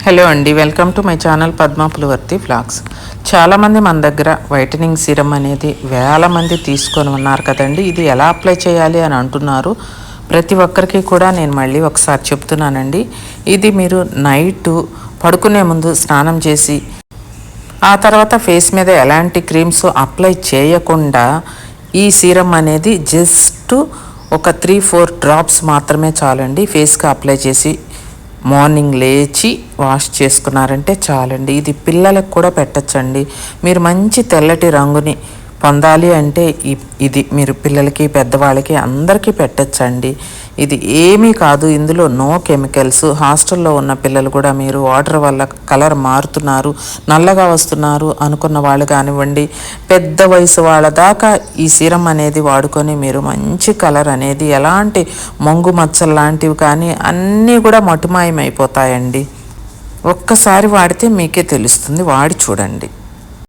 Hello అండి, welcome to my channel Padma Pulivarthi vlogs. చాలామంది మన దగ్గర వైటనింగ్ సీరం అనేది వేల మంది తీసుకొని ఉన్నారు కదండి. ఇది ఎలా అప్లై చేయాలి అని అంటున్నారు. ప్రతి ఒక్కరికి కూడా నేను మళ్ళీ ఒకసారి చెప్తున్నానండి. ఇది మీరు నైట్ పడుకునే ముందు స్నానం చేసి ఆ తర్వాత ఫేస్ మీద ఎలాంటి క్రీమ్స్ అప్లై చేయకుండా ఈ సీరం అనేది జస్ట్ ఒక 3-4 డ్రాప్స్ మాత్రమే చాలండి. ఫేస్కి అప్లై చేసి మార్నింగ్ లేచి వాష్ చేసుకున్నారంటే చాలండి. ఇది పిల్లలకు కూడా పెట్టచ్చండి. మీరు మంచి తెల్లటి రంగుని పొందాలి అంటే ఇది మీరు పిల్లలకి పెద్దవాళ్ళకి అందరికీ పెట్టచ్చండి. ఇది ఏమీ కాదు, ఇందులో నో కెమికల్స్. హాస్టల్లో ఉన్న పిల్లలు కూడా మీరు వాటర్ వల్ల కలర్ మారుతున్నారు, నల్లగా వస్తున్నారు అనుకున్న వాళ్ళు కానివ్వండి, పెద్ద వయసు వాళ్ళ దాకా ఈ సీరం అనేది వాడుకొని మీరు మంచి కలర్ అనేది ఎలాంటి మొంగు మచ్చలు లాంటివి కానీ అన్నీ కూడా మటుమాయమైపోతాయండి. ఒక్కసారి వాడితే మీకే తెలుస్తుంది, వాడి చూడండి.